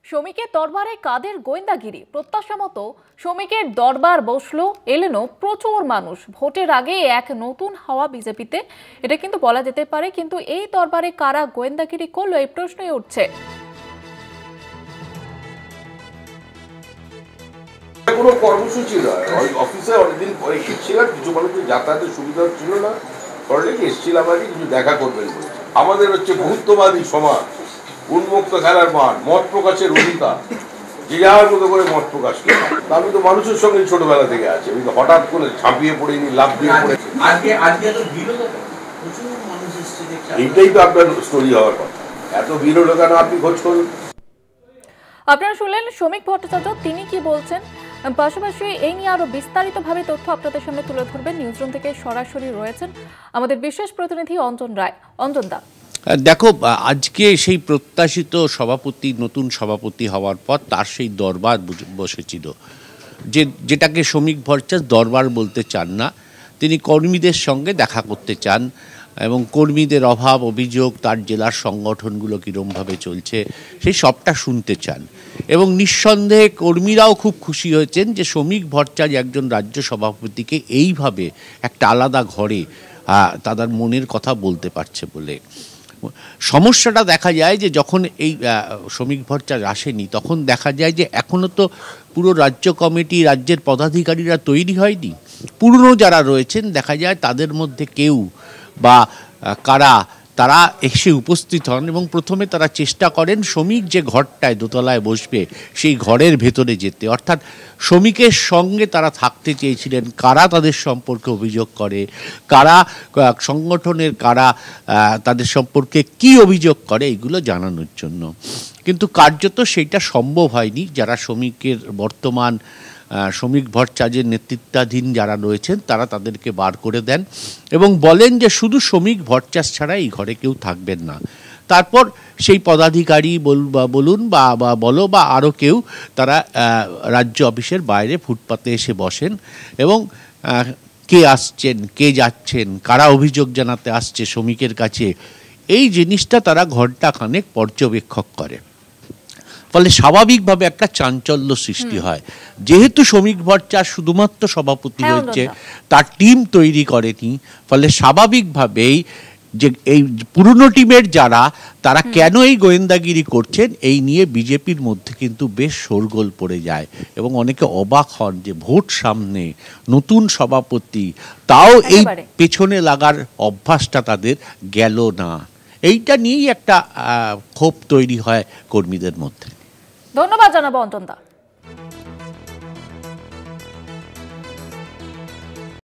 শ্রমিকের দরবারে কাদের গোয়েন্দাগিরি? প্রত্যাশা মতো শ্রমিকের দরবার বসলো, এলেনও প্রচুর মানুষ। ভোটের আগে এক নতুন হাওয়া বিজেপিতে, এটা কিন্তু বলা যেতে পারে। কিন্তু এই দরবারে কারা গোয়েন্দাগিরি করলো, এই প্রশ্নই উঠছে। কোনো কর্মসূচি নয়, অফিসে অনেকদিন পরে এসেছিলাম, কিছু মানুষের যাতায়াতের সুবিধা ছিল না, কারণে এসেছিলাম আর কিছু দেখা করবেন বলে। আমাদের হচ্ছে বহুত্ববাদী সমাজ, উন্মুক্ত খেলার মাঠ, মত প্রকাশের অধিকার, যে যাওয়ার মতো করে মত প্রকাশ করে। আমি তো মানুষের সঙ্গে ছোটবেলা থেকে আছি, আমি তো হঠাৎ করে ঝাঁপিয়ে পড়িনি, লাভ দিয়ে পড়েছি। এইটাই তো আপনার স্টোরি হওয়ার কথা। এত ভিড় হলো কেন, আপনি খোঁজ করুন। আপনারা শুনলেন শ্রমিক ভট্টাচার্য, তিনি কি বলছেন। পাশাপাশি এই নিয়ে আরো বিস্তারিতভাবে তথ্য আপনাদের সামনে তুলে ধরবেন। নিউজরুম থেকে সরাসরি রয়েছেন আমাদের বিশেষ প্রতিনিধি অঞ্জন রায়। অঞ্জন দা, দেখো, আজকে সেই প্রত্যাশিত সভাপতি, নতুন সভাপতি হওয়ার পর তার সেই দরবার বসেছিল, যেটাকে শ্রমিক ভট্টাচার্য দরবার বলতে চান না। তিনি কর্মীদের সঙ্গে দেখা করতে চান এবং কর্মীদের অভাব, অভিযোগ, তার জেলার সংগঠনগুলো কীরমভাবে চলছে সেই সবটা শুনতে চান। এবং নিঃসন্দেহে কর্মীরাও খুব খুশি হয়েছেন যে শ্রমিক ভট্টাচার্য একজন রাজ্য সভাপতিকে এইভাবে একটা আলাদা ঘরে তাদের মনের কথা বলতে পারছে বলে। সমস্যাটা দেখা যায় যে যখন এই শ্রমিক ভট্টাচার্য আসেনি, তখন দেখা যায় যে এখনও তো পুরো রাজ্য কমিটি, রাজ্যের পদাধিকারীরা তৈরি হয়নি। পুরনো যারা রয়েছেন দেখা যায় তাদের মধ্যে কেউ বা কারা তারা এসে উপস্থিত হন এবং প্রথমে তারা চেষ্টা করেন শ্রমিক যে ঘরটায় দোতলায় বসবে সেই ঘরের ভেতরে যেতে, অর্থাৎ শ্রমিকের সঙ্গে তারা থাকতে চেয়েছিলেন। কারা তাদের সম্পর্কে অভিযোগ করে, কারা সংগঠনের কারা তাদের সম্পর্কে কি অভিযোগ করে, এগুলো জানানোর জন্য। কিন্তু কার্যত সেইটা সম্ভব হয়নি। যারা শ্রমিকের বর্তমান শ্রমিক ভট্টাচার্যের নেতৃত্বাধীন যারা রয়েছেন তারা তাদেরকে বার করে দেন এবং বলেন যে শুধু শ্রমিক ভট্টাচার্য ছাড়া এই ঘরে কেউ থাকবেন না। তারপর সেই পদাধিকারী বলুন বা বলো বা আরও কেউ, তারা রাজ্য অফিসের বাইরে ফুটপাতে এসে বসেন এবং কে আসছেন, কে যাচ্ছেন, কারা অভিযোগ জানাতে আসছে শ্রমিকের কাছে, এই জিনিসটা তারা ঘণ্টাখানেক পর্যবেক্ষক করে। ফলে স্বাভাবিকভাবে একটা চাঞ্চল্য সৃষ্টি হয়। যেহেতু শ্রমিক ভট্টাচার্য শুধুমাত্র সভাপতি হয়েছে, তার টিম তৈরি করেনি, ফলে স্বাভাবিকভাবেই যে এই পুরনো টিমের যারা, তারা কেন এই গোয়েন্দাগিরি করছেন এই নিয়ে বিজেপির মধ্যে কিন্তু বেশ শোরগোল পড়ে যায় এবং অনেকে অবাক হন যে ভোট সামনে, নতুন সভাপতি, তাও এই পেছনে লাগার অভ্যাসটা তাদের গেল না। এইটা নিয়েই একটা ক্ষোভ তৈরি হয় কর্মীদের মধ্যে। ধন্যবাদ জানাবো অঞ্জন দা।